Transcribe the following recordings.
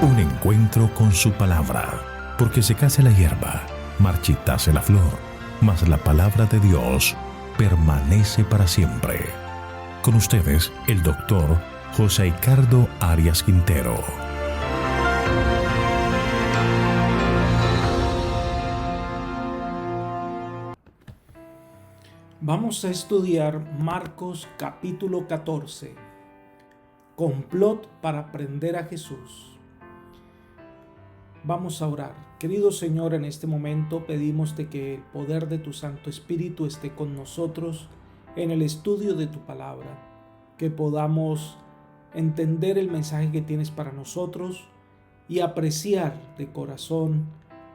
Un encuentro con su palabra, porque secase la hierba, marchitase la flor, mas la palabra de Dios permanece para siempre. Con ustedes, el doctor José Ricardo Arias Quintero. Vamos a estudiar Marcos capítulo 14. Complot para prender a Jesús. Vamos a orar. Querido Señor, en este momento pedimos de que el poder de tu Santo Espíritu esté con nosotros en el estudio de tu palabra, que podamos entender el mensaje que tienes para nosotros y apreciar de corazón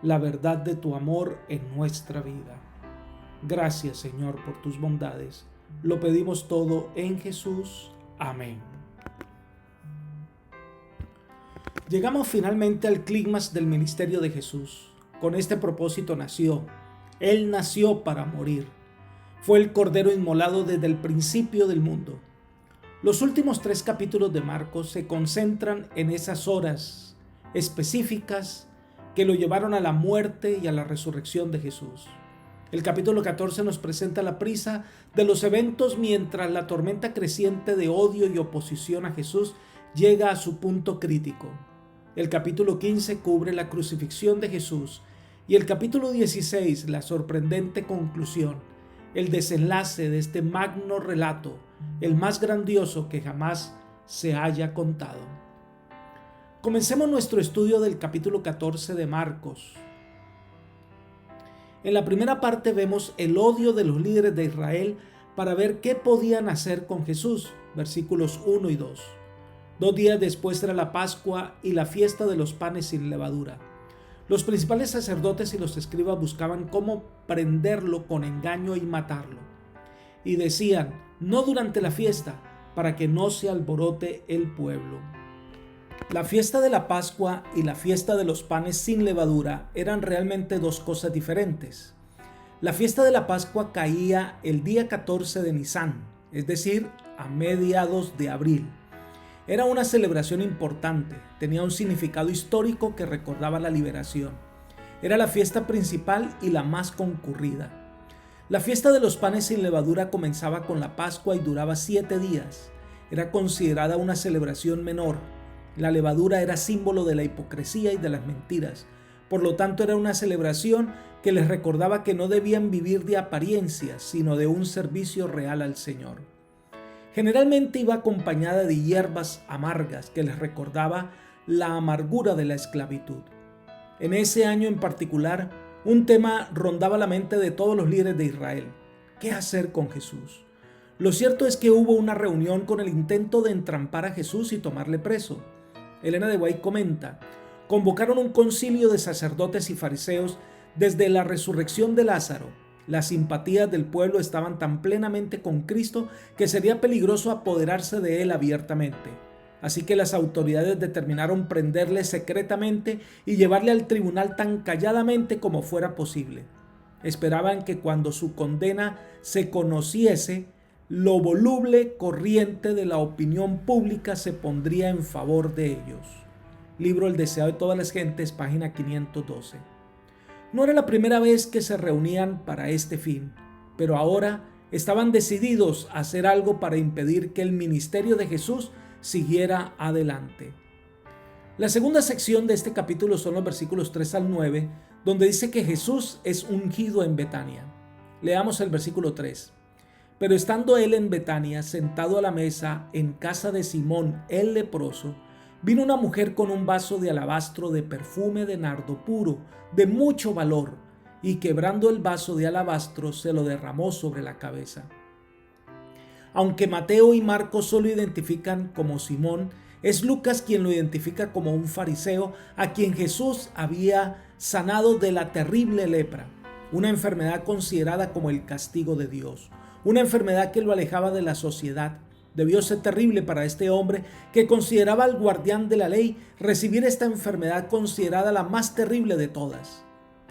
la verdad de tu amor en nuestra vida. Gracias, Señor, por tus bondades. Lo pedimos todo en Jesús. Amén. Llegamos finalmente al clímax del ministerio de Jesús. Con este propósito nació. Él nació para morir. Fue el Cordero inmolado desde el principio del mundo. Los últimos 3 capítulos de Marcos se concentran en esas horas específicas que lo llevaron a la muerte y a la resurrección de Jesús. El capítulo 14 nos presenta la prisa de los eventos mientras la tormenta creciente de odio y oposición a Jesús llega a su punto crítico. El capítulo 15 cubre la crucifixión de Jesús y el capítulo 16 la sorprendente conclusión, el desenlace de este magno relato, el más grandioso que jamás se haya contado. Comencemos nuestro estudio del capítulo 14 de Marcos. En la primera parte vemos el odio de los líderes de Israel para ver qué podían hacer con Jesús, versículos 1 y 2. 2 días después era la Pascua y la fiesta de los panes sin levadura. Los principales sacerdotes y los escribas buscaban cómo prenderlo con engaño y matarlo. Y decían, no durante la fiesta, para que no se alborote el pueblo. La fiesta de la Pascua y la fiesta de los panes sin levadura eran realmente 2 cosas diferentes. La fiesta de la Pascua caía el día 14 de Nisán, es decir, a mediados de abril. Era una celebración importante, tenía un significado histórico que recordaba la liberación. Era la fiesta principal y la más concurrida. La fiesta de los panes sin levadura comenzaba con la Pascua y duraba 7 días. Era considerada una celebración menor. La levadura era símbolo de la hipocresía y de las mentiras. Por lo tanto, era una celebración que les recordaba que no debían vivir de apariencias, sino de un servicio real al Señor. Generalmente iba acompañada de hierbas amargas que les recordaba la amargura de la esclavitud. En ese año en particular, un tema rondaba la mente de todos los líderes de Israel. ¿Qué hacer con Jesús? Lo cierto es que hubo una reunión con el intento de entrampar a Jesús y tomarle preso. Elena de White comenta, convocaron un concilio de sacerdotes y fariseos desde la resurrección de Lázaro. Las simpatías del pueblo estaban tan plenamente con Cristo que sería peligroso apoderarse de él abiertamente. Así que las autoridades determinaron prenderle secretamente y llevarle al tribunal tan calladamente como fuera posible. Esperaban que cuando su condena se conociese, lo voluble corriente de la opinión pública se pondría en favor de ellos. Libro El deseo de todas las gentes, página 512. No era la primera vez que se reunían para este fin, pero ahora estaban decididos a hacer algo para impedir que el ministerio de Jesús siguiera adelante. La segunda sección de este capítulo son los versículos 3 al 9, donde dice que Jesús es ungido en Betania. Leamos el versículo 3. Pero estando él en Betania, sentado a la mesa en casa de Simón el leproso, vino una mujer con un vaso de alabastro de perfume de nardo puro, de mucho valor, y quebrando el vaso de alabastro se lo derramó sobre la cabeza. Aunque Mateo y Marcos solo identifican como Simón, es Lucas quien lo identifica como un fariseo a quien Jesús había sanado de la terrible lepra, una enfermedad considerada como el castigo de Dios. Una enfermedad que lo alejaba de la sociedad. Debió ser terrible para este hombre que consideraba al guardián de la ley recibir esta enfermedad considerada la más terrible de todas.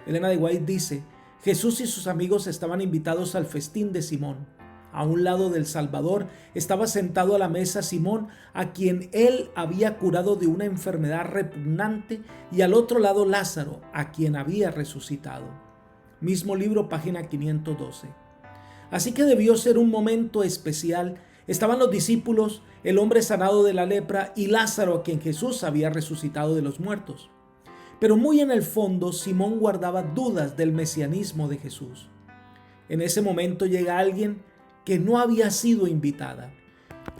Elena de White dice, Jesús y sus amigos estaban invitados al festín de Simón. A un lado del Salvador estaba sentado a la mesa Simón, a quien él había curado de una enfermedad repugnante, y al otro lado Lázaro, a quien había resucitado. Mismo libro, página 512. Así que debió ser un momento especial. Estaban los discípulos, el hombre sanado de la lepra y Lázaro, a quien Jesús había resucitado de los muertos. Pero muy en el fondo, Simón guardaba dudas del mesianismo de Jesús. En ese momento llega alguien que no había sido invitada.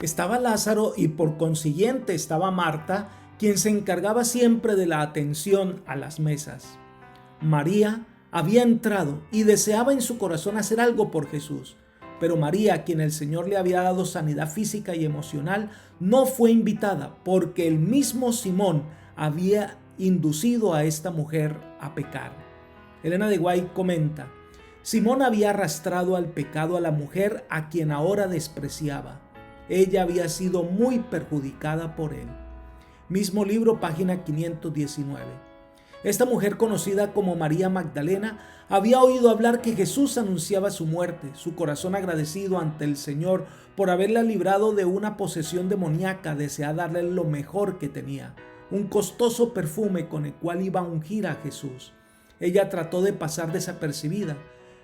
Estaba Lázaro y por consiguiente estaba Marta, quien se encargaba siempre de la atención a las mesas. María había entrado y deseaba en su corazón hacer algo por Jesús, pero María, a quien el Señor le había dado sanidad física y emocional, no fue invitada porque el mismo Simón había inducido a esta mujer a pecar. Elena de White comenta: Simón había arrastrado al pecado a la mujer a quien ahora despreciaba. Ella había sido muy perjudicada por él. Mismo libro, página 519. Esta mujer, conocida como María Magdalena, había oído hablar que Jesús anunciaba su muerte. Su corazón agradecido ante el Señor por haberla librado de una posesión demoníaca, deseaba darle lo mejor que tenía, un costoso perfume con el cual iba a ungir a Jesús. Ella trató de pasar desapercibida,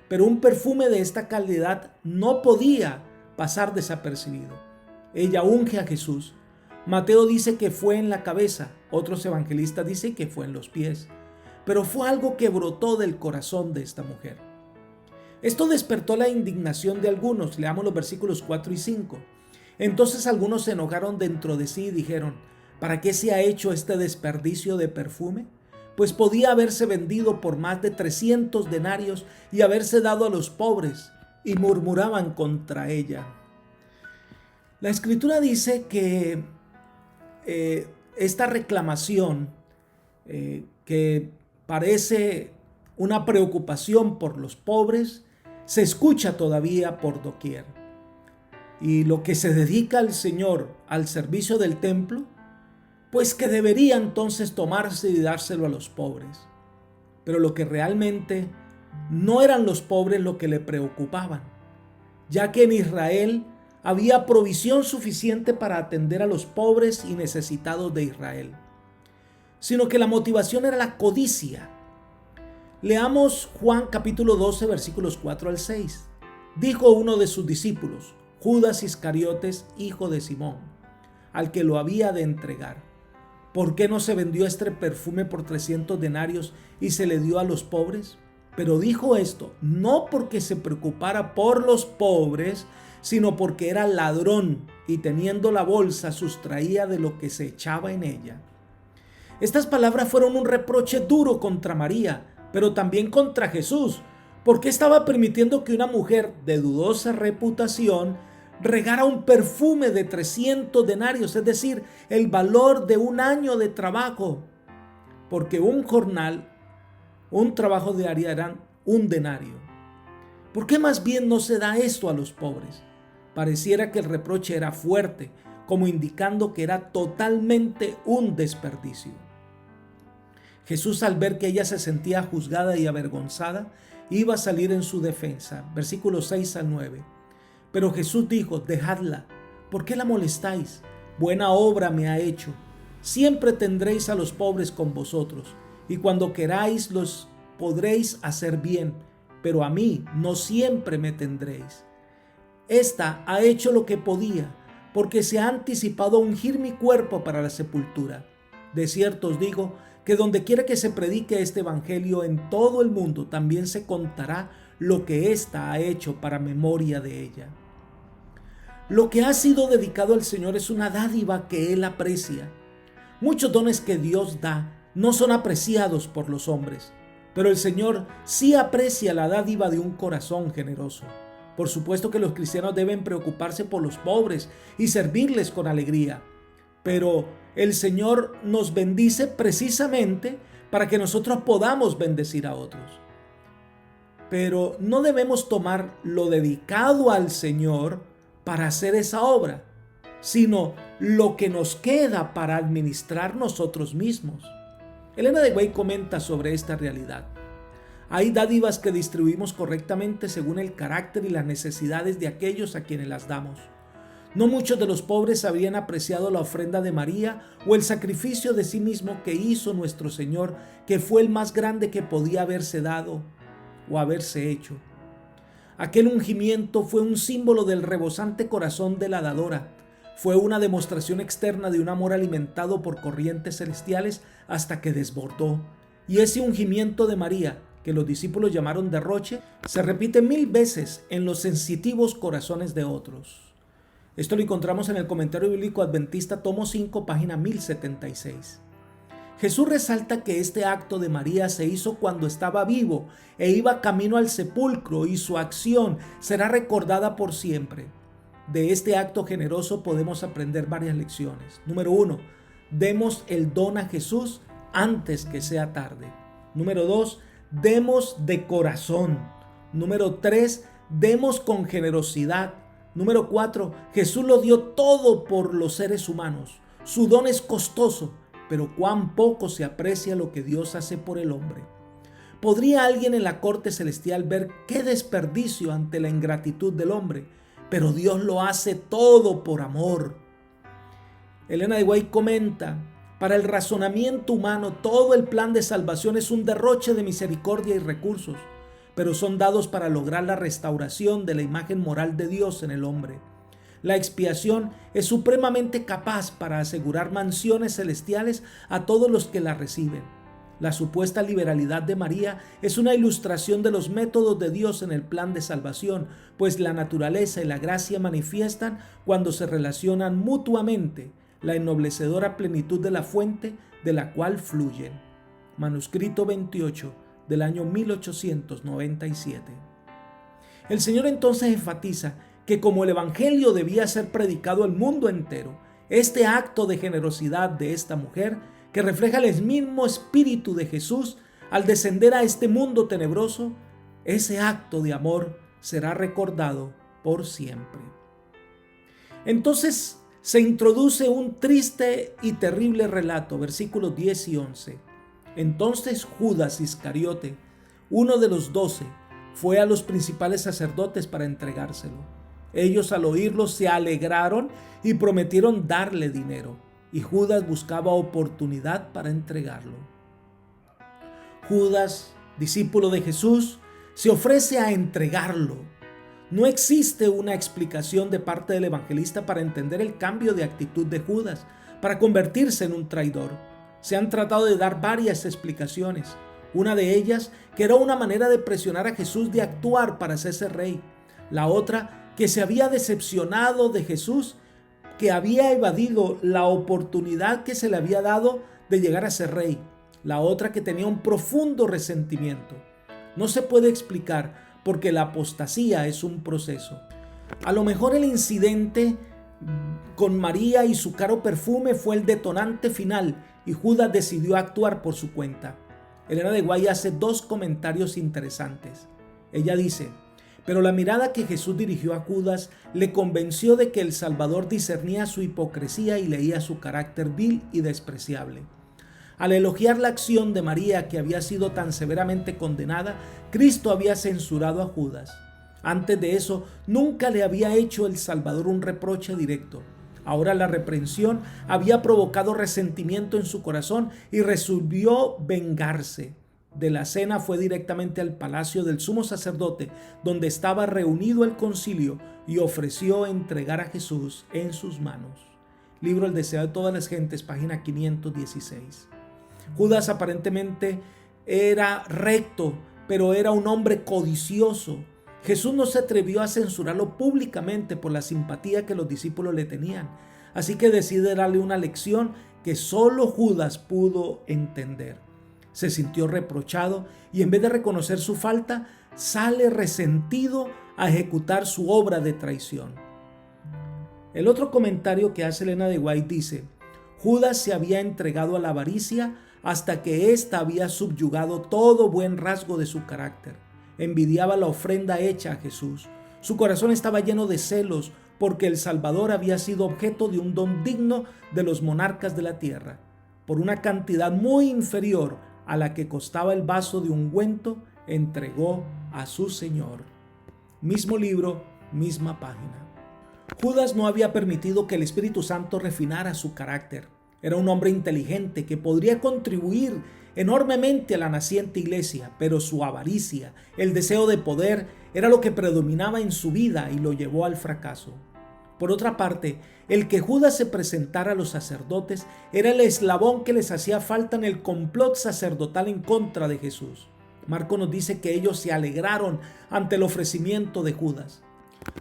pero un perfume de esta calidad no podía pasar desapercibido. Ella unge a Jesús. Mateo dice que fue en la cabeza, otros evangelistas dicen que fue en los pies, pero fue algo que brotó del corazón de esta mujer. Esto despertó la indignación de algunos. Leamos los versículos 4 y 5. Entonces algunos se enojaron dentro de sí y dijeron: ¿para qué se ha hecho este desperdicio de perfume? Pues podía haberse vendido por más de 300 denarios y haberse dado a los pobres, y murmuraban contra ella. La Escritura dice que esta reclamación, que parece una preocupación por los pobres, se escucha todavía por doquier. Y lo que se dedica al Señor al servicio del templo, pues que debería entonces tomarse y dárselo a los pobres. Pero lo que realmente no eran los pobres lo que le preocupaban, ya que en Israel había provisión suficiente para atender a los pobres y necesitados de Israel, sino que la motivación era la codicia. Leamos Juan capítulo 12, versículos 4 al 6. Dijo uno de sus discípulos, Judas Iscariotes, hijo de Simón, al que lo había de entregar: ¿por qué no se vendió este perfume por 300 denarios y se le dio a los pobres? Pero dijo esto no porque se preocupara por los pobres, sino porque era ladrón y teniendo la bolsa sustraía de lo que se echaba en ella. Estas palabras fueron un reproche duro contra María, pero también contra Jesús, porque estaba permitiendo que una mujer de dudosa reputación regara un perfume de 300 denarios, es decir, el valor de un año de trabajo, porque un jornal, un trabajo diario eran un denario. ¿Por qué más bien no se da esto a los pobres? Pareciera que el reproche era fuerte, como indicando que era totalmente un desperdicio. Jesús, al ver que ella se sentía juzgada y avergonzada, iba a salir en su defensa. Versículos 6 al 9. Pero Jesús dijo: dejadla, ¿por qué la molestáis? Buena obra me ha hecho. Siempre tendréis a los pobres con vosotros, y cuando queráis los podréis hacer bien, pero a mí no siempre me tendréis. Esta ha hecho lo que podía, porque se ha anticipado a ungir mi cuerpo para la sepultura. De cierto os digo que donde quiera que se predique este evangelio en todo el mundo, también se contará lo que ésta ha hecho para memoria de ella. Lo que ha sido dedicado al Señor es una dádiva que Él aprecia. Muchos dones que Dios da no son apreciados por los hombres, pero el Señor sí aprecia la dádiva de un corazón generoso. Por supuesto que los cristianos deben preocuparse por los pobres y servirles con alegría, pero el Señor nos bendice precisamente para que nosotros podamos bendecir a otros. Pero no debemos tomar lo dedicado al Señor para hacer esa obra, sino lo que nos queda para administrar nosotros mismos. Elena de White comenta sobre esta realidad. Hay dádivas que distribuimos correctamente según el carácter y las necesidades de aquellos a quienes las damos. No muchos de los pobres habían apreciado la ofrenda de María o el sacrificio de sí mismo que hizo nuestro Señor, que fue el más grande que podía haberse dado o haberse hecho. Aquel ungimiento fue un símbolo del rebosante corazón de la dadora. Fue una demostración externa de un amor alimentado por corrientes celestiales hasta que desbordó. Y ese ungimiento de María, que los discípulos llamaron derroche, se repite 1000 veces en los sensitivos corazones de otros. Esto lo encontramos en el Comentario Bíblico Adventista, tomo 5, página 1076. Jesús resalta que este acto de María se hizo cuando estaba vivo e iba camino al sepulcro, y su acción será recordada por siempre. De este acto generoso podemos aprender varias lecciones. Número 1, demos el don a Jesús antes que sea tarde. Número 2, demos de corazón. Número 3, demos con generosidad. Número 4, Jesús lo dio todo por los seres humanos. Su don es costoso, pero cuán poco se aprecia lo que Dios hace por el hombre. ¿Podría alguien en la corte celestial ver qué desperdicio ante la ingratitud del hombre? Pero Dios lo hace todo por amor. Elena de White comenta: para el razonamiento humano, todo el plan de salvación es un derroche de misericordia y recursos, pero son dados para lograr la restauración de la imagen moral de Dios en el hombre. La expiación es supremamente capaz para asegurar mansiones celestiales a todos los que la reciben. La supuesta liberalidad de María es una ilustración de los métodos de Dios en el plan de salvación, pues la naturaleza y la gracia manifiestan cuando se relacionan mutuamente la ennoblecedora plenitud de la fuente de la cual fluyen. Manuscrito 28 del año 1897. El Señor entonces enfatiza que como el Evangelio debía ser predicado al mundo entero, este acto de generosidad de esta mujer, que refleja el mismo espíritu de Jesús al descender a este mundo tenebroso, ese acto de amor será recordado por siempre. Entonces se introduce un triste y terrible relato, versículos 10 y 11. Entonces Judas Iscariote, uno de los 12, fue a los principales sacerdotes para entregárselo. Ellos al oírlo se alegraron y prometieron darle dinero, y Judas buscaba oportunidad para entregarlo. Judas, discípulo de Jesús, se ofrece a entregarlo. No existe una explicación de parte del evangelista para entender el cambio de actitud de Judas para convertirse en un traidor. Se han tratado de dar varias explicaciones. Una de ellas, que era una manera de presionar a Jesús de actuar para hacerse rey. La otra, que se había decepcionado de Jesús, que había evadido la oportunidad que se le había dado de llegar a ser rey. La otra, que tenía un profundo resentimiento. No se puede explicar porque la apostasía es un proceso. A lo mejor el incidente con María y su caro perfume fue el detonante final y Judas decidió actuar por su cuenta. Elena de White hace 2 comentarios interesantes. Ella dice: pero la mirada que Jesús dirigió a Judas le convenció de que el Salvador discernía su hipocresía y leía su carácter vil y despreciable. Al elogiar la acción de María, que había sido tan severamente condenada, Cristo había censurado a Judas. Antes de eso, nunca le había hecho el Salvador un reproche directo. Ahora la reprensión había provocado resentimiento en su corazón y resolvió vengarse. De la cena fue directamente al palacio del sumo sacerdote, donde estaba reunido el concilio, y ofreció entregar a Jesús en sus manos. Libro El deseo de todas las gentes, página 516. Judas aparentemente era recto, pero era un hombre codicioso. Jesús no se atrevió a censurarlo públicamente por la simpatía que los discípulos le tenían, así que decide darle una lección que solo Judas pudo entender. Se sintió reprochado y en vez de reconocer su falta, sale resentido a ejecutar su obra de traición. El otro comentario que hace Elena de White dice: Judas se había entregado a la avaricia hasta que ésta había subyugado todo buen rasgo de su carácter. Envidiaba la ofrenda hecha a Jesús. Su corazón estaba lleno de celos porque el Salvador había sido objeto de un don digno de los monarcas de la tierra. Por una cantidad muy inferior a la que costaba el vaso de ungüento, entregó a su Señor. Mismo libro, misma página. Judas no había permitido que el Espíritu Santo refinara su carácter. Era un hombre inteligente que podría contribuir enormemente a la naciente iglesia, pero su avaricia, el deseo de poder, era lo que predominaba en su vida y lo llevó al fracaso. Por otra parte, el que Judas se presentara a los sacerdotes era el eslabón que les hacía falta en el complot sacerdotal en contra de Jesús. Marcos nos dice que ellos se alegraron ante el ofrecimiento de Judas.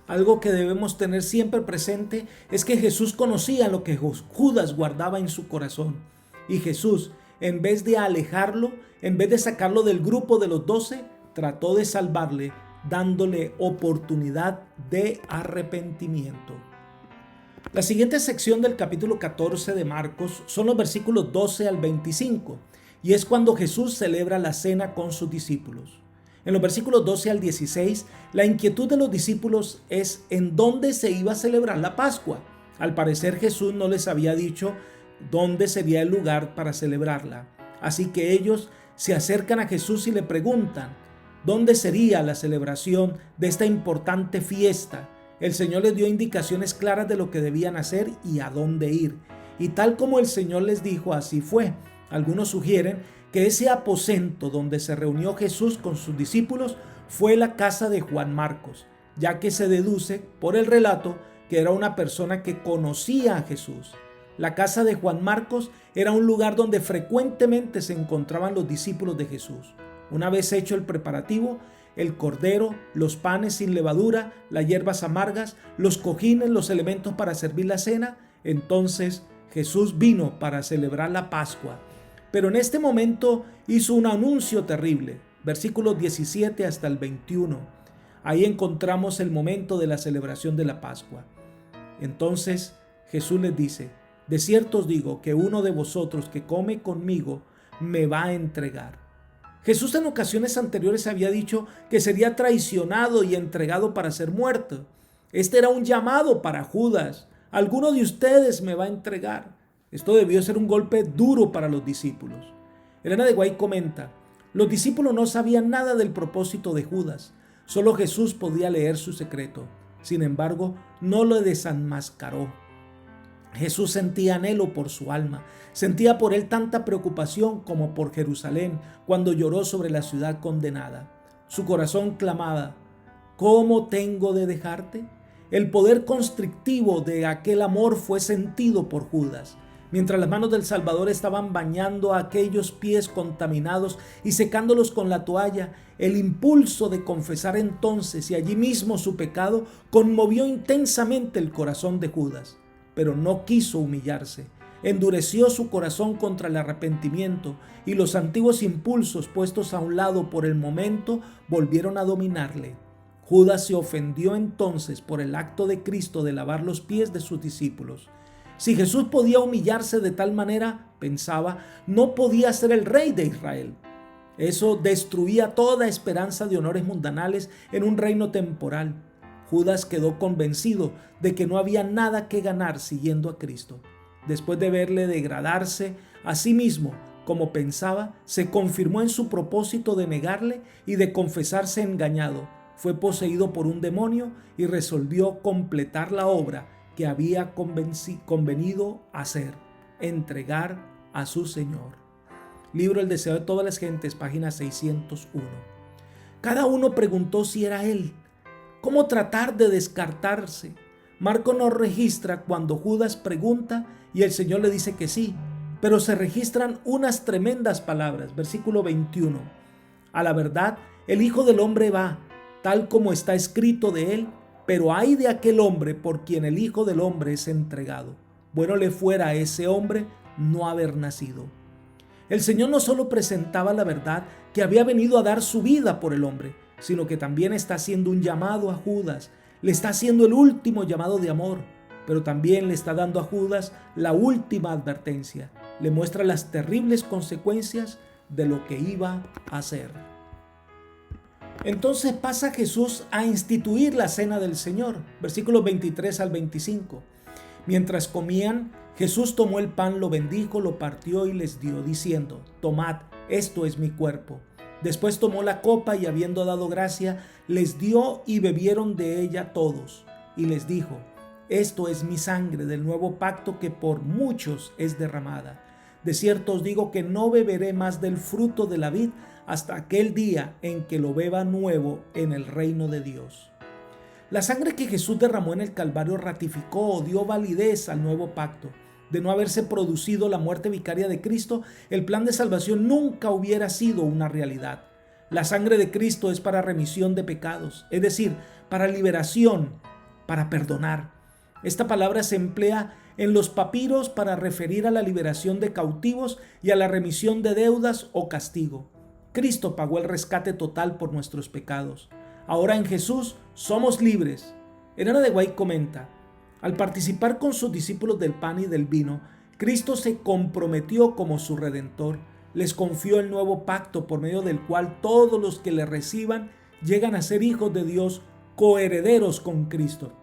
Algo que debemos tener siempre presente es que Jesús conocía lo que Judas guardaba en su corazón. Y Jesús, en vez de alejarlo, en vez de sacarlo del grupo de los 12, trató de salvarle, dándole oportunidad de arrepentimiento. La siguiente sección del capítulo 14 de Marcos son los versículos 12 al 25, y es cuando Jesús celebra la cena con sus discípulos. En los versículos 12 al 16, la inquietud de los discípulos es en dónde se iba a celebrar la Pascua. Al parecer Jesús no les había dicho dónde sería el lugar para celebrarla. Así que ellos se acercan a Jesús y le preguntan dónde sería la celebración de esta importante fiesta. El Señor les dio indicaciones claras de lo que debían hacer y a dónde ir. Y tal como el Señor les dijo, así fue. Algunos sugieren que ese aposento donde se reunió Jesús con sus discípulos fue la casa de Juan Marcos, ya que se deduce por el relato que era una persona que conocía a Jesús. La casa de Juan Marcos era un lugar donde frecuentemente se encontraban los discípulos de Jesús. Una vez hecho el preparativo, el cordero, los panes sin levadura, las hierbas amargas, los cojines, los elementos para servir la cena, entonces Jesús vino para celebrar la Pascua. Pero en este momento hizo un anuncio terrible, versículos 17 hasta el 21. Ahí encontramos el momento de la celebración de la Pascua. Entonces Jesús les dice: de cierto os digo que uno de vosotros que come conmigo me va a entregar. Jesús en ocasiones anteriores había dicho que sería traicionado y entregado para ser muerto. Este era un llamado para Judas: alguno de ustedes me va a entregar. Esto debió ser un golpe duro para los discípulos. Elena de White comenta: los discípulos no sabían nada del propósito de Judas, solo Jesús podía leer su secreto. Sin embargo, no lo desenmascaró. Jesús sentía anhelo por su alma, sentía por él tanta preocupación como por Jerusalén cuando lloró sobre la ciudad condenada. Su corazón clamaba: ¿cómo tengo de dejarte? El poder constrictivo de aquel amor fue sentido por Judas. Mientras las manos del Salvador estaban bañando a aquellos pies contaminados y secándolos con la toalla, el impulso de confesar entonces y allí mismo su pecado conmovió intensamente el corazón de Judas. Pero no quiso humillarse. Endureció su corazón contra el arrepentimiento y los antiguos impulsos puestos a un lado por el momento volvieron a dominarle. Judas se ofendió entonces por el acto de Cristo de lavar los pies de sus discípulos. Si Jesús podía humillarse de tal manera, pensaba, no podía ser el rey de Israel. Eso destruía toda esperanza de honores mundanales en un reino temporal. Judas quedó convencido de que no había nada que ganar siguiendo a Cristo. Después de verle degradarse a sí mismo como pensaba, se confirmó en su propósito de negarle y de confesarse engañado. Fue poseído por un demonio y resolvió completar la obra que había convenido hacer: entregar a su Señor. Libro El deseo de todas las gentes, página 601. Cada uno preguntó si era él. ¿Cómo tratar de descartarse? Marcos no registra cuando Judas pregunta y el Señor le dice que sí, pero se registran unas tremendas palabras. Versículo 21. A la verdad, el Hijo del Hombre va, tal como está escrito de él, pero ay de aquel hombre por quien el Hijo del Hombre es entregado. Bueno le fuera a ese hombre no haber nacido. El Señor no solo presentaba la verdad que había venido a dar su vida por el hombre, sino que también está haciendo un llamado a Judas. Le está haciendo el último llamado de amor, pero también le está dando a Judas la última advertencia. Le muestra las terribles consecuencias de lo que iba a hacer. Entonces pasa Jesús a instituir la cena del Señor, versículos 23 al 25. Mientras comían, Jesús tomó el pan, lo bendijo, lo partió y les dio, diciendo: tomad, esto es mi cuerpo. Después tomó la copa y habiendo dado gracia, les dio y bebieron de ella todos. Y les dijo: esto es mi sangre del nuevo pacto que por muchos es derramada. De cierto os digo que no beberé más del fruto de la vid hasta aquel día en que lo beba nuevo en el reino de Dios. La sangre que Jesús derramó en el Calvario ratificó o dio validez al nuevo pacto. De no haberse producido la muerte vicaria de Cristo, el plan de salvación nunca hubiera sido una realidad. La sangre de Cristo es para remisión de pecados, es decir, para liberación, para perdonar. Esta palabra se emplea en los papiros para referir a la liberación de cautivos y a la remisión de deudas o castigo. Cristo pagó el rescate total por nuestros pecados. Ahora en Jesús somos libres. Elena de White comenta: al participar con sus discípulos del pan y del vino, Cristo se comprometió como su redentor. Les confió el nuevo pacto por medio del cual todos los que le reciban llegan a ser hijos de Dios, coherederos con Cristo.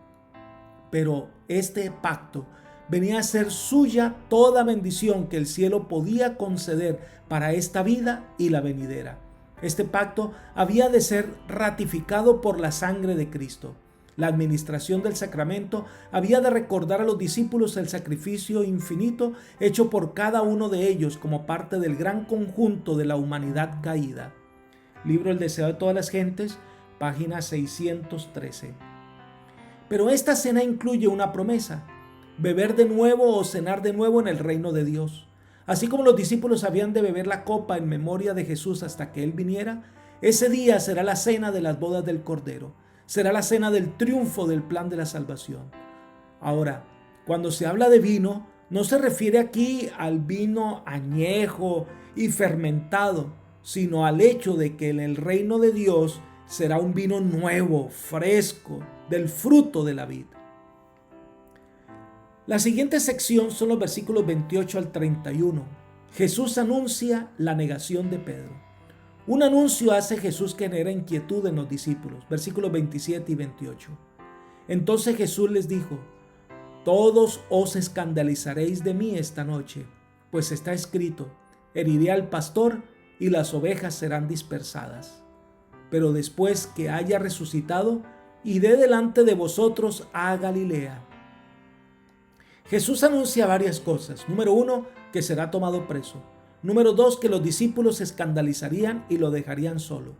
Pero este pacto venía a ser suya toda bendición que el cielo podía conceder para esta vida y la venidera. Este pacto había de ser ratificado por la sangre de Cristo. La administración del sacramento había de recordar a los discípulos el sacrificio infinito hecho por cada uno de ellos como parte del gran conjunto de la humanidad caída. Libro El deseo de todas las gentes, página 613. Pero esta cena incluye una promesa: beber de nuevo o cenar de nuevo en el reino de Dios. Así como los discípulos habían de beber la copa en memoria de Jesús hasta que Él viniera, ese día será la cena de las bodas del Cordero. Será la cena del triunfo del plan de la salvación. Ahora, cuando se habla de vino, no se refiere aquí al vino añejo y fermentado, sino al hecho de que en el reino de Dios será un vino nuevo, fresco, del fruto de la vid. La siguiente sección son los versículos 28 al 31. Jesús anuncia la negación de Pedro. Un anuncio hace Jesús que genera inquietud en los discípulos. Versículos 27 y 28. Entonces Jesús les dijo: todos os escandalizaréis de mí esta noche, pues está escrito: heriré al pastor y las ovejas serán dispersadas. Pero después que haya resucitado, iré delante de vosotros a Galilea. Jesús anuncia varias cosas. Número 1, que será tomado preso. Número 2, que los discípulos se escandalizarían y lo dejarían solo.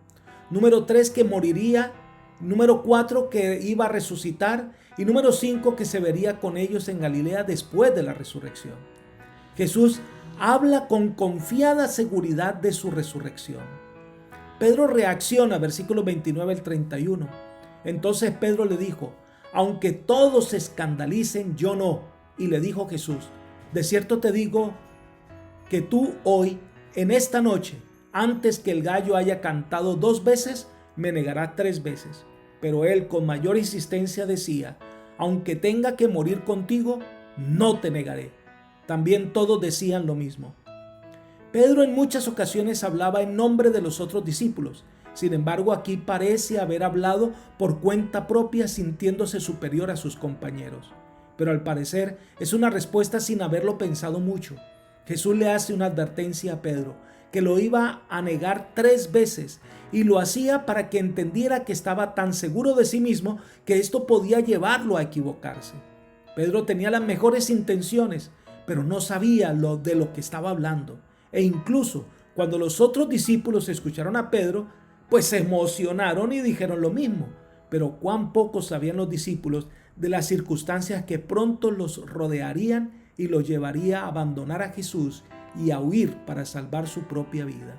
Número 3, que moriría. Número 4, que iba a resucitar. Y número 5, que se vería con ellos en Galilea después de la resurrección. Jesús habla con confiada seguridad de su resurrección. Pedro reacciona, versículos 29 al 31. Entonces Pedro le dijo: aunque todos se escandalicen, yo no. Y le dijo Jesús: de cierto te digo que tú hoy, en esta noche, antes que el gallo haya cantado 2 veces, me negará 3 veces. Pero él con mayor insistencia decía: aunque tenga que morir contigo, no te negaré. También todos decían lo mismo. Pedro en muchas ocasiones hablaba en nombre de los otros discípulos. Sin embargo, aquí parece haber hablado por cuenta propia, sintiéndose superior a sus compañeros. Pero al parecer es una respuesta sin haberlo pensado mucho. Jesús le hace una advertencia a Pedro, que lo iba a negar 3 veces, y lo hacía para que entendiera que estaba tan seguro de sí mismo que esto podía llevarlo a equivocarse. Pedro tenía las mejores intenciones, pero no sabía de lo que estaba hablando. E incluso cuando los otros discípulos escucharon a Pedro, pues se emocionaron y dijeron lo mismo. Pero cuán poco sabían los discípulos de las circunstancias que pronto los rodearían y los llevaría a abandonar a Jesús y a huir para salvar su propia vida.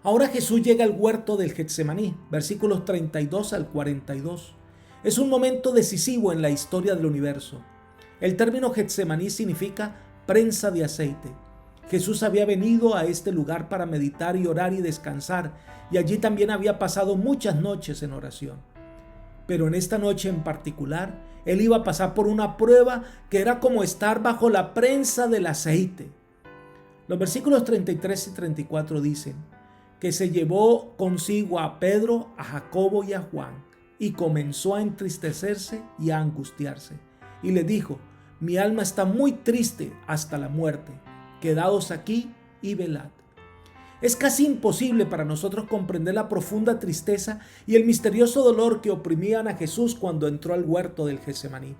Ahora Jesús llega al huerto del Getsemaní, versículos 32 al 42. Es un momento decisivo en la historia del universo. El término Getsemaní significa prensa de aceite. Jesús había venido a este lugar para meditar y orar y descansar, y allí también había pasado muchas noches en oración. Pero en esta noche en particular, Él iba a pasar por una prueba que era como estar bajo la prensa del aceite. Los versículos 33 y 34 dicen que se llevó consigo a Pedro, a Jacobo y a Juan, y comenzó a entristecerse y a angustiarse. Y le dijo: mi alma está muy triste hasta la muerte. Quedaos aquí y velad. Es casi imposible para nosotros comprender la profunda tristeza y el misterioso dolor que oprimían a Jesús cuando entró al huerto del Getsemaní.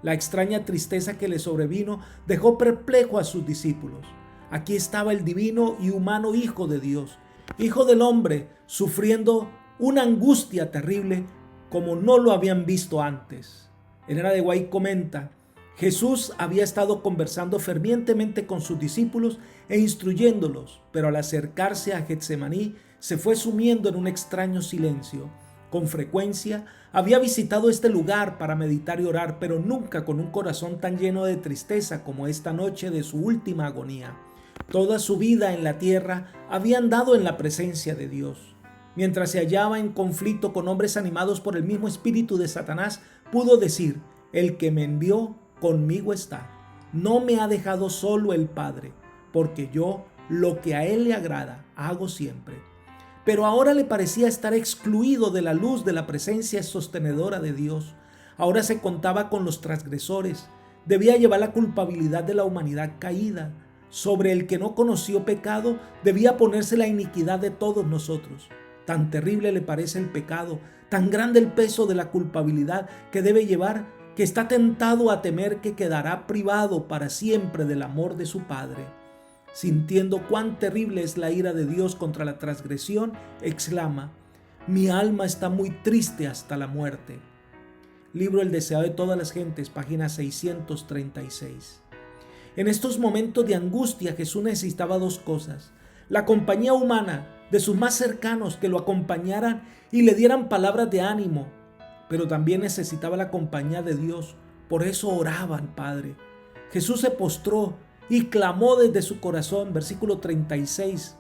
La extraña tristeza que le sobrevino dejó perplejo a sus discípulos. Aquí estaba el divino y humano Hijo de Dios, Hijo del hombre, sufriendo una angustia terrible como no lo habían visto antes. Elena de White comenta: Jesús había estado conversando fervientemente con sus discípulos e instruyéndolos, pero al acercarse a Getsemaní se fue sumiendo en un extraño silencio. Con frecuencia había visitado este lugar para meditar y orar, pero nunca con un corazón tan lleno de tristeza como esta noche de su última agonía. Toda su vida en la tierra había andado en la presencia de Dios. Mientras se hallaba en conflicto con hombres animados por el mismo espíritu de Satanás, pudo decir: el que me envió conmigo está. No me ha dejado solo el Padre, porque yo lo que a él le agrada hago siempre. Pero ahora le parecía estar excluido de la luz de la presencia sostenedora de Dios. Ahora se contaba con los transgresores. Debía llevar la culpabilidad de la humanidad caída. Sobre el que no conoció pecado debía ponerse la iniquidad de todos nosotros. Tan terrible le parece el pecado, tan grande el peso de la culpabilidad que debe llevar, que está tentado a temer que quedará privado para siempre del amor de su Padre. Sintiendo cuán terrible es la ira de Dios contra la transgresión, exclama: mi alma está muy triste hasta la muerte. Libro El deseo de todas las gentes, página 636. En estos momentos de angustia, Jesús necesitaba dos cosas: la compañía humana de sus más cercanos que lo acompañaran y le dieran palabras de ánimo, pero también necesitaba la compañía de Dios. Por eso oraba al Padre. Jesús se postró y clamó desde su corazón, versículo 36,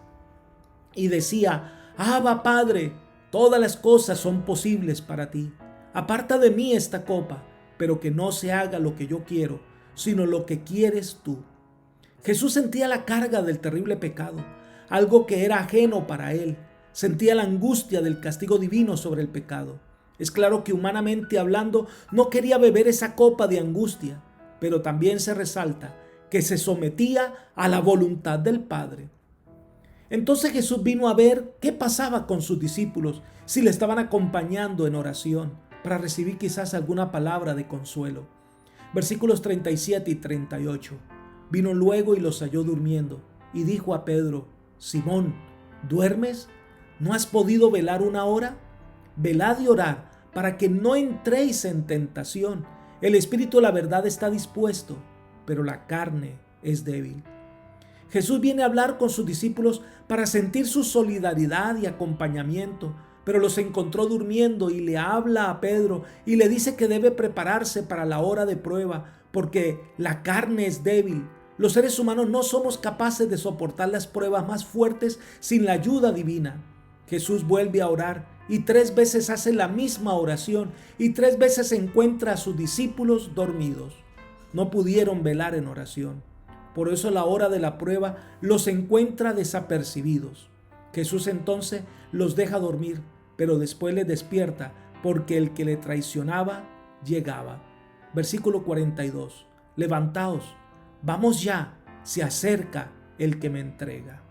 y decía: Abba, Padre, todas las cosas son posibles para ti. Aparta de mí esta copa, pero que no se haga lo que yo quiero, sino lo que quieres tú. Jesús sentía la carga del terrible pecado, algo que era ajeno para él. Sentía la angustia del castigo divino sobre el pecado. Es claro que humanamente hablando no quería beber esa copa de angustia, pero también se resalta que se sometía a la voluntad del Padre. Entonces Jesús vino a ver qué pasaba con sus discípulos, si le estaban acompañando en oración, para recibir quizás alguna palabra de consuelo. Versículos 37 y 38. Vino luego y los halló durmiendo, y dijo a Pedro: Simón, ¿duermes? ¿No has podido velar una hora? Velad y orad, para que no entréis en tentación. El espíritu, la verdad, está dispuesto, pero la carne es débil. Jesús viene a hablar con sus discípulos para sentir su solidaridad y acompañamiento, pero los encontró durmiendo y le habla a Pedro y le dice que debe prepararse para la hora de prueba, porque la carne es débil. Los seres humanos no somos capaces de soportar las pruebas más fuertes sin la ayuda divina. Jesús vuelve a orar y 3 veces hace la misma oración y 3 veces encuentra a sus discípulos dormidos. No pudieron velar en oración. Por eso a la hora de la prueba los encuentra desapercibidos. Jesús entonces los deja dormir, pero después les despierta, porque el que le traicionaba llegaba. Versículo 42. Levantaos, vamos ya, se acerca el que me entrega.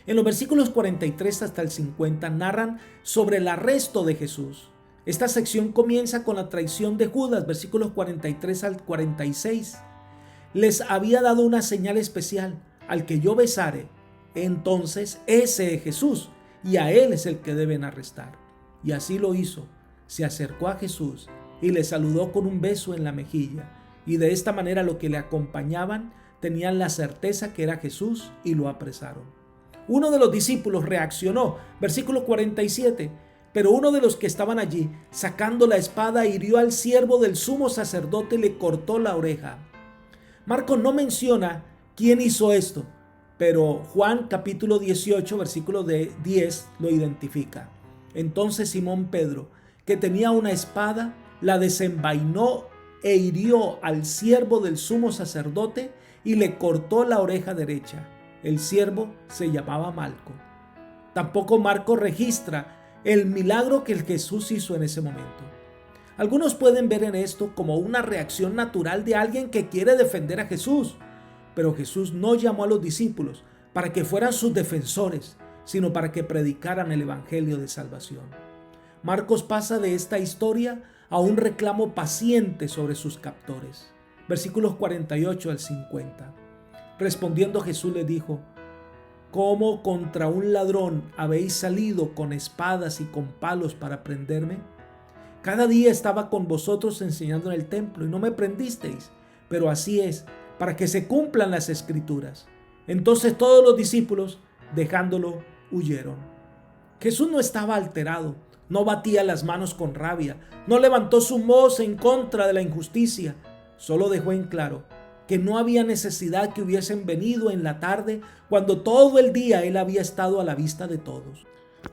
En los versículos 43 hasta el 50 narran sobre el arresto de Jesús. Esta sección comienza con la traición de Judas, versículos 43 al 46. Les había dado una señal especial: al que yo besare, entonces ese es Jesús, y a él es el que deben arrestar. Y así lo hizo. Se acercó a Jesús y le saludó con un beso en la mejilla, y de esta manera los que le acompañaban tenían la certeza que era Jesús y lo apresaron. Uno de los discípulos reaccionó, versículo 47, pero uno de los que estaban allí, sacando la espada, hirió al siervo del sumo sacerdote y le cortó la oreja. Marcos no menciona quién hizo esto, pero Juan capítulo 18, versículo 10 lo identifica. Entonces Simón Pedro, que tenía una espada, la desenvainó e hirió al siervo del sumo sacerdote y le cortó la oreja derecha. El siervo se llamaba Malco. Tampoco Marcos registra el milagro que el Jesús hizo en ese momento. Algunos pueden ver en esto como una reacción natural de alguien que quiere defender a Jesús, pero Jesús no llamó a los discípulos para que fueran sus defensores, sino para que predicaran el evangelio de salvación. Marcos pasa de esta historia a un reclamo paciente sobre sus captores. Versículos 48 al 50. Respondiendo Jesús les dijo: ¿Cómo contra un ladrón habéis salido con espadas y con palos para prenderme? Cada día estaba con vosotros enseñando en el templo y no me prendisteis, pero así es, para que se cumplan las escrituras. Entonces todos los discípulos, dejándolo, huyeron. Jesús no estaba alterado, no batía las manos con rabia, no levantó su voz en contra de la injusticia, solo dejó en claro que no había necesidad que hubiesen venido en la tarde cuando todo el día él había estado a la vista de todos.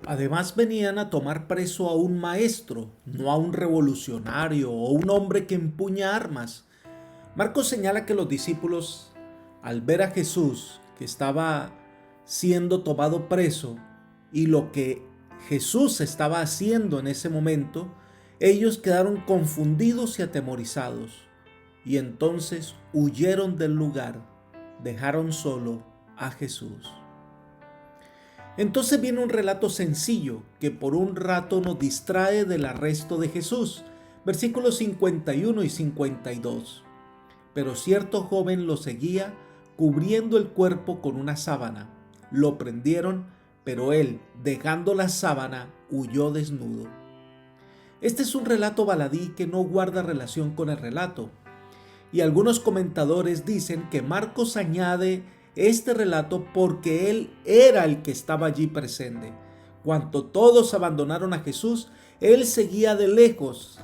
Además venían a tomar preso a un maestro, no a un revolucionario o un hombre que empuña armas. Marcos señala que los discípulos, al ver a Jesús que estaba siendo tomado preso y lo que Jesús estaba haciendo en ese momento, ellos quedaron confundidos y atemorizados, y entonces huyeron del lugar, dejaron solo a Jesús. Entonces viene un relato sencillo que por un rato nos distrae del arresto de Jesús. Versículos 51 y 52. Pero cierto joven lo seguía, cubriendo el cuerpo con una sábana. Lo prendieron, pero él, dejando la sábana, huyó desnudo. Este es un relato baladí que no guarda relación con el relato. Y algunos comentadores dicen que Marcos añade este relato porque él era el que estaba allí presente. Cuando todos abandonaron a Jesús, él seguía de lejos,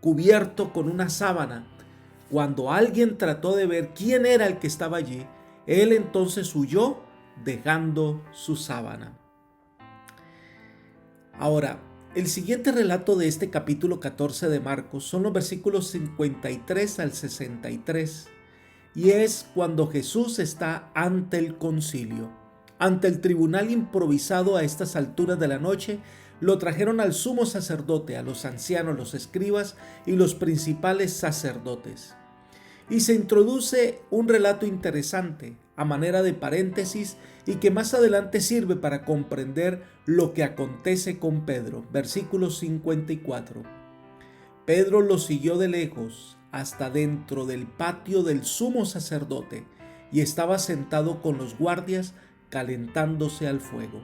cubierto con una sábana. Cuando alguien trató de ver quién era el que estaba allí, él entonces huyó dejando su sábana. Ahora, el siguiente relato de este capítulo 14 de Marcos son los versículos 53 al 63, y es cuando Jesús está ante el concilio. Ante el tribunal improvisado a estas alturas de la noche, lo trajeron al sumo sacerdote, a los ancianos, los escribas y los principales sacerdotes. Y se introduce un relato interesante, a manera de paréntesis, y que más adelante sirve para comprender lo que acontece con Pedro. Versículo 54. Pedro lo siguió de lejos hasta dentro del patio del sumo sacerdote y estaba sentado con los guardias calentándose al fuego.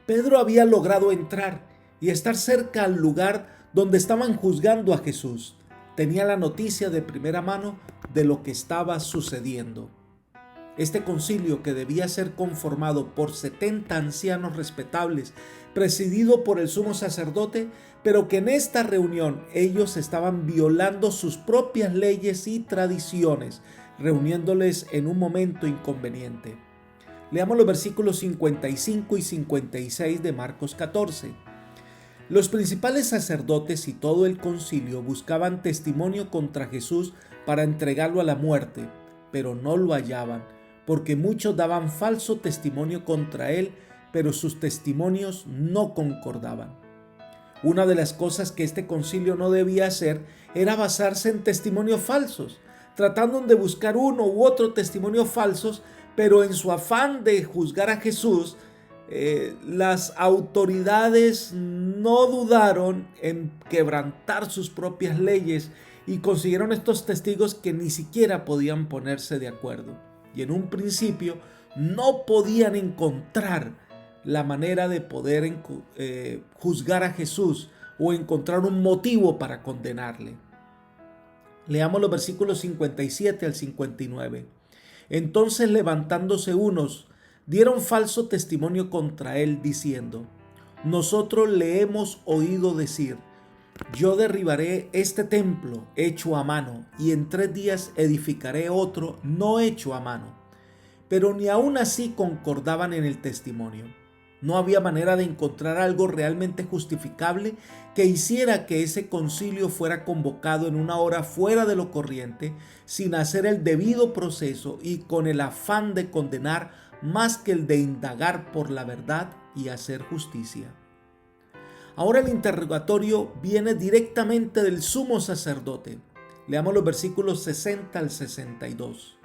Pedro había logrado entrar y estar cerca al lugar donde estaban juzgando a Jesús. Tenía la noticia de primera mano de lo que estaba sucediendo. Este concilio, que debía ser conformado por 70 ancianos respetables, presidido por el sumo sacerdote, pero que en esta reunión ellos estaban violando sus propias leyes y tradiciones, reuniéndoles en un momento inconveniente. Leamos los versículos 55 y 56 de Marcos 14. Los principales sacerdotes y todo el concilio buscaban testimonio contra Jesús para entregarlo a la muerte, pero no lo hallaban, porque muchos daban falso testimonio contra él, pero sus testimonios no concordaban. Una de las cosas que este concilio no debía hacer era basarse en testimonios falsos, tratando de buscar uno u otro testimonio falsos, pero en su afán de juzgar a Jesús, las autoridades no dudaron en quebrantar sus propias leyes y consiguieron estos testigos que ni siquiera podían ponerse de acuerdo. Y en un principio no podían encontrar la manera de poder juzgar a Jesús o encontrar un motivo para condenarle. Leamos los versículos 57 al 59. Entonces, levantándose unos, dieron falso testimonio contra él, diciendo: nosotros le hemos oído decir: yo derribaré este templo hecho a mano, y en 3 días edificaré otro no hecho a mano. Pero ni aun así concordaban en el testimonio. No había manera de encontrar algo realmente justificable que hiciera que ese concilio fuera convocado en una hora fuera de lo corriente, sin hacer el debido proceso y con el afán de condenar más que el de indagar por la verdad y hacer justicia. Ahora el interrogatorio viene directamente del sumo sacerdote. Leamos los versículos 60 al 62.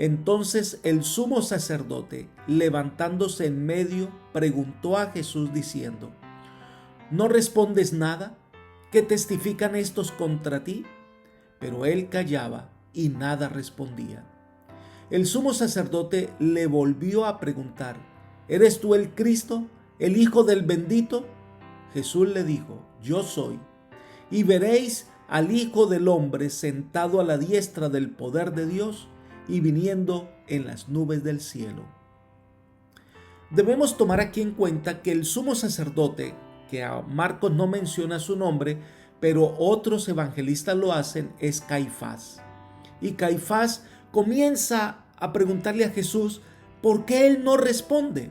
Entonces el sumo sacerdote, levantándose en medio, preguntó a Jesús diciendo: ¿No respondes nada? ¿Qué testifican estos contra ti? Pero él callaba y nada respondía. El sumo sacerdote le volvió a preguntar: ¿Eres tú el Cristo, el Hijo del bendito? Jesús le dijo: Yo soy. Y veréis al Hijo del hombre sentado a la diestra del poder de Dios y viniendo en las nubes del cielo. Debemos tomar aquí en cuenta que el sumo sacerdote, que a Marcos no menciona su nombre, pero otros evangelistas lo hacen, es Caifás. Y Caifás comienza a preguntarle a Jesús por qué él no responde.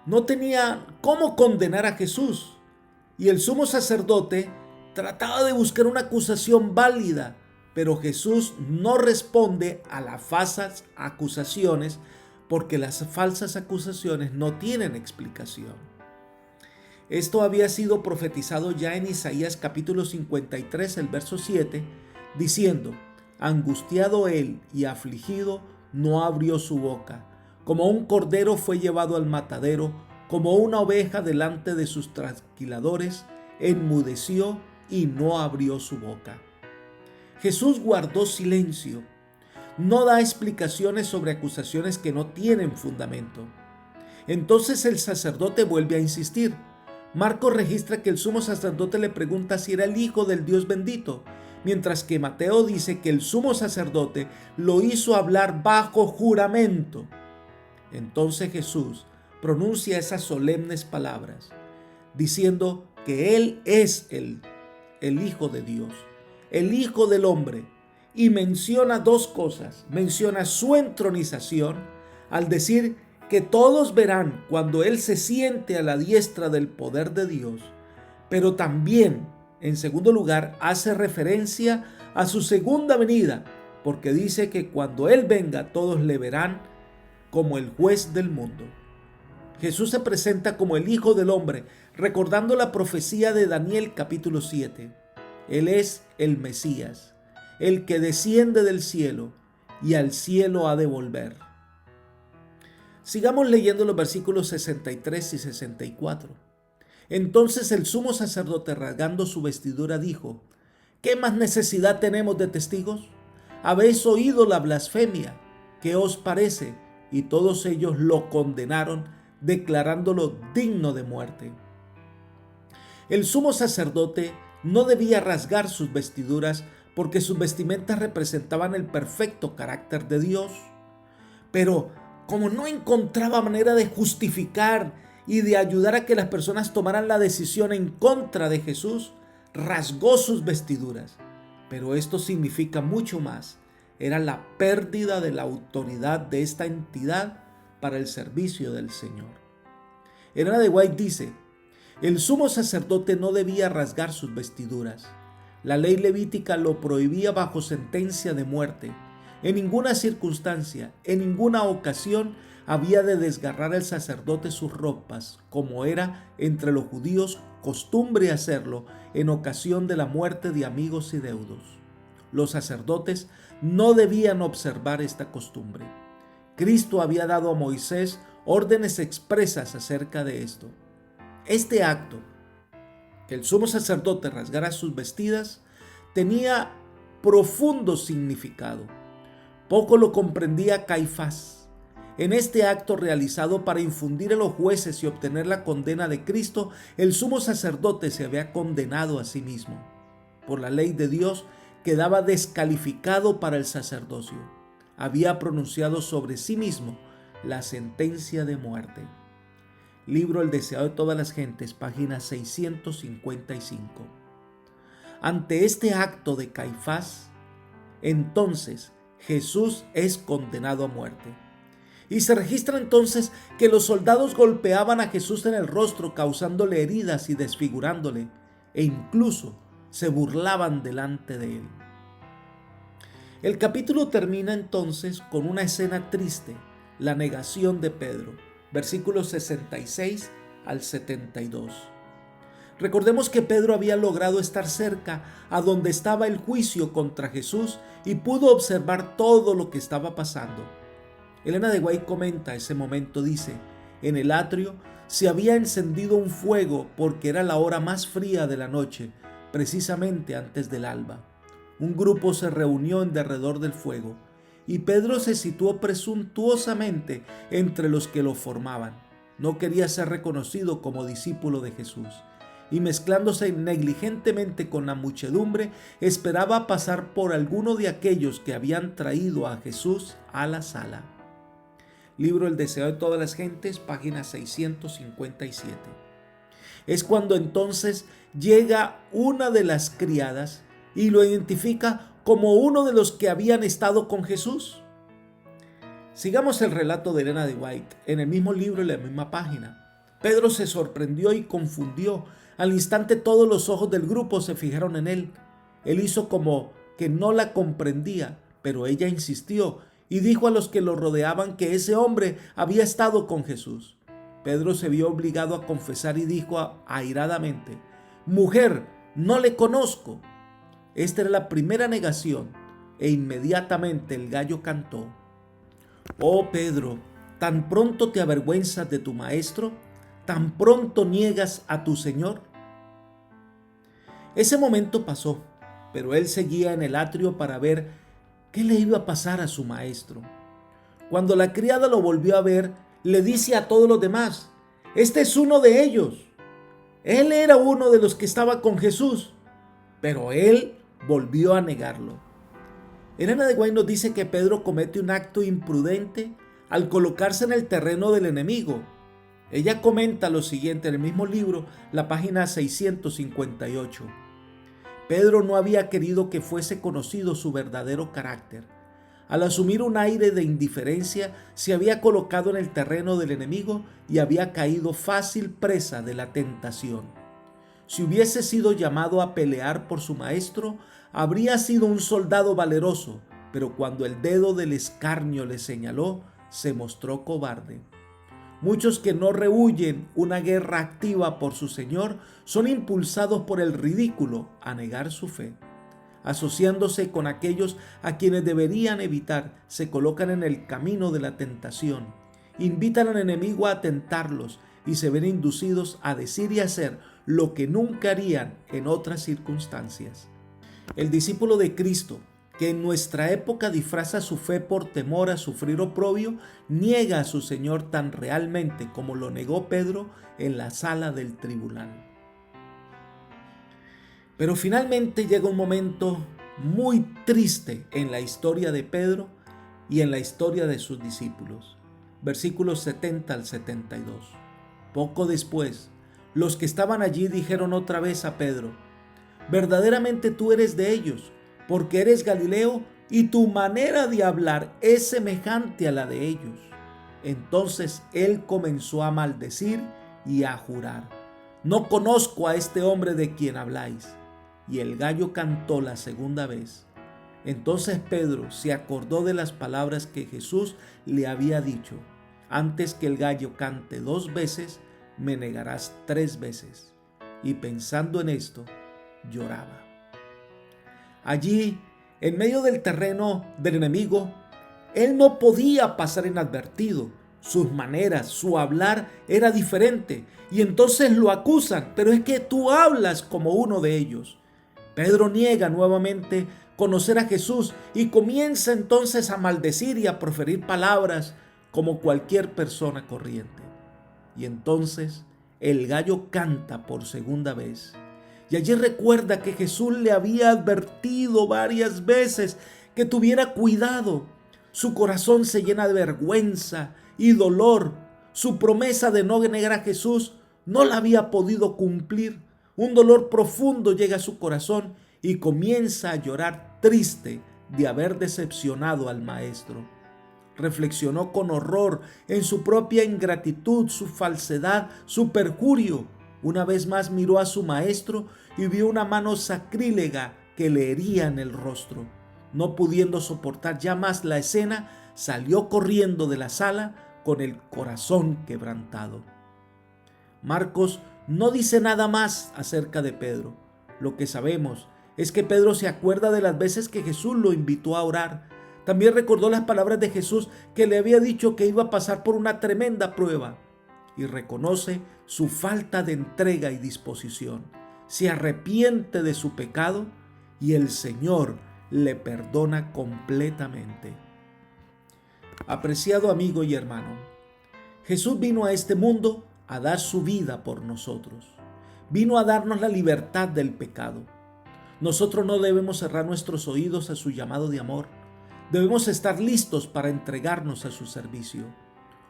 No tenía cómo condenar a Jesús. Y el sumo sacerdote trataba de buscar una acusación válida, pero Jesús no responde a las falsas acusaciones, porque las falsas acusaciones no tienen explicación. Esto había sido profetizado ya en Isaías capítulo 53, el verso 7, diciendo: angustiado él y afligido, no abrió su boca. Como un cordero fue llevado al matadero, como una oveja delante de sus trasquiladores, enmudeció y no abrió su boca. Jesús guardó silencio. No da explicaciones sobre acusaciones que no tienen fundamento. Entonces el sacerdote vuelve a insistir. Marcos registra que el sumo sacerdote le pregunta si era el Hijo del Dios bendito, mientras que Mateo dice que el sumo sacerdote lo hizo hablar bajo juramento. Entonces Jesús pronuncia esas solemnes palabras, diciendo que Él es el Hijo de Dios, el Hijo del hombre, y menciona dos cosas. Menciona su entronización al decir que todos verán cuando Él se siente a la diestra del poder de Dios, pero también, en segundo lugar, hace referencia a su segunda venida, porque dice que cuando Él venga todos le verán como el juez del mundo. Jesús se presenta como el Hijo del Hombre, recordando la profecía de Daniel capítulo 7. Él es el Mesías, el que desciende del cielo y al cielo ha de volver. Sigamos leyendo los versículos 63 y 64. Entonces el sumo sacerdote, rasgando su vestidura, dijo: ¿Qué más necesidad tenemos de testigos? Habéis oído la blasfemia. ¿Qué os parece? Y todos ellos lo condenaron, declarándolo digno de muerte. El sumo sacerdote no debía rasgar sus vestiduras porque sus vestimentas representaban el perfecto carácter de Dios. Pero como no encontraba manera de justificar y de ayudar a que las personas tomaran la decisión en contra de Jesús, rasgó sus vestiduras. Pero esto significa mucho más. Era la pérdida de la autoridad de esta entidad para el servicio del Señor. Elena de White dice: el sumo sacerdote no debía rasgar sus vestiduras. La ley levítica lo prohibía bajo sentencia de muerte. En ninguna circunstancia, en ninguna ocasión, había de desgarrar el sacerdote sus ropas, como era entre los judíos costumbre hacerlo en ocasión de la muerte de amigos y deudos. Los sacerdotes no debían observar esta costumbre. Cristo había dado a Moisés órdenes expresas acerca de esto. Este acto, que el sumo sacerdote rasgara sus vestidas, tenía profundo significado. Poco lo comprendía Caifás. En este acto realizado para infundir a los jueces y obtener la condena de Cristo, el sumo sacerdote se había condenado a sí mismo. Por la ley de Dios quedaba descalificado para el sacerdocio. Había pronunciado sobre sí mismo la sentencia de muerte. Libro El deseado de todas las gentes, página 655. Ante este acto de Caifás, entonces Jesús es condenado a muerte. Y se registra entonces que los soldados golpeaban a Jesús en el rostro, causándole heridas y desfigurándole, e incluso se burlaban delante de él. El capítulo termina entonces con una escena triste, la negación de Pedro, versículos 66 al 72. Recordemos que Pedro había logrado estar cerca a donde estaba el juicio contra Jesús y pudo observar todo lo que estaba pasando. Elena de White comenta ese momento, dice: en el atrio se había encendido un fuego porque era la hora más fría de la noche, precisamente antes del alba. Un grupo se reunió en derredor del fuego y Pedro se situó presuntuosamente entre los que lo formaban. No quería ser reconocido como discípulo de Jesús y, mezclándose negligentemente con la muchedumbre, esperaba pasar por alguno de aquellos que habían traído a Jesús a la sala. Libro El deseo de todas las gentes, página 657. Es cuando entonces llega una de las criadas y lo identifica como uno de los que habían estado con Jesús. Sigamos el relato de Elena de White en el mismo libro, en la misma página. Pedro se sorprendió y confundió. Al instante todos los ojos del grupo se fijaron en él. Él hizo como que no la comprendía, pero ella insistió y dijo a los que lo rodeaban que ese hombre había estado con Jesús. Pedro se vio obligado a confesar y dijo airadamente: «Mujer, no le conozco». Esta era la primera negación e inmediatamente el gallo cantó. «Oh Pedro, ¿tan pronto te avergüenzas de tu maestro? ¿Tan pronto niegas a tu Señor?». Ese momento pasó, pero él seguía en el atrio para ver qué le iba a pasar a su maestro. Cuando la criada lo volvió a ver, le dice a todos los demás: «Este es uno de ellos». Él era uno de los que estaba con Jesús, pero él volvió a negarlo. Elena de White nos dice que Pedro comete un acto imprudente al colocarse en el terreno del enemigo. Ella comenta lo siguiente en el mismo libro, la página 658. Pedro no había querido que fuese conocido su verdadero carácter. Al asumir un aire de indiferencia, se había colocado en el terreno del enemigo y había caído fácil presa de la tentación. Si hubiese sido llamado a pelear por su maestro, habría sido un soldado valeroso, pero cuando el dedo del escarnio le señaló, se mostró cobarde. Muchos que no rehuyen una guerra activa por su Señor son impulsados por el ridículo a negar su fe. Asociándose con aquellos a quienes deberían evitar, se colocan en el camino de la tentación, invitan al enemigo a tentarlos y se ven inducidos a decir y hacer lo que nunca harían en otras circunstancias. El discípulo de Cristo, que en nuestra época disfraza su fe por temor a sufrir oprobio, niega a su Señor tan realmente como lo negó Pedro en la sala del tribunal. Pero finalmente llega un momento muy triste en la historia de Pedro y en la historia de sus discípulos. Versículos 70 al 72. Poco después, los que estaban allí dijeron otra vez a Pedro: «Verdaderamente tú eres de ellos, porque eres Galileo y tu manera de hablar es semejante a la de ellos». Entonces él comenzó a maldecir y a jurar: «No conozco a este hombre de quien habláis». Y el gallo cantó la segunda vez. Entonces Pedro se acordó de las palabras que Jesús le había dicho: «Antes que el gallo cante 2 veces, me negarás 3 veces». Y pensando en esto, lloraba. Allí, en medio del terreno del enemigo, él no podía pasar inadvertido. Sus maneras, su hablar era diferente. Y entonces lo acusan: «Pero es que tú hablas como uno de ellos». Pedro niega nuevamente conocer a Jesús y comienza entonces a maldecir y a proferir palabras como cualquier persona corriente. Y entonces el gallo canta por segunda vez. Y allí recuerda que Jesús le había advertido varias veces que tuviera cuidado. Su corazón se llena de vergüenza y dolor. Su promesa de no negar a Jesús no la había podido cumplir. Un dolor profundo llega a su corazón y comienza a llorar triste de haber decepcionado al Maestro. Reflexionó con horror en su propia ingratitud, su falsedad, su perjurio. Una vez más miró a su Maestro y vio una mano sacrílega que le hería en el rostro. No pudiendo soportar ya más la escena, salió corriendo de la sala con el corazón quebrantado. Marcos no dice nada más acerca de Pedro. Lo que sabemos es que Pedro se acuerda de las veces que Jesús lo invitó a orar. También recordó las palabras de Jesús que le había dicho que iba a pasar por una tremenda prueba y reconoce su falta de entrega y disposición. Se arrepiente de su pecado y el Señor le perdona completamente. Apreciado amigo y hermano, Jesús vino a este mundo a dar su vida por nosotros. Vino a darnos la libertad del pecado. Nosotros no debemos cerrar nuestros oídos a su llamado de amor. Debemos estar listos para entregarnos a su servicio.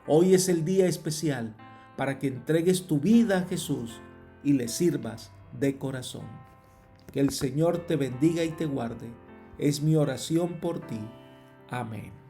Hoy es el día especial para que entregues tu vida a Jesús y le sirvas de corazón. Que el Señor te bendiga y te guarde. Es mi oración por ti. Amén.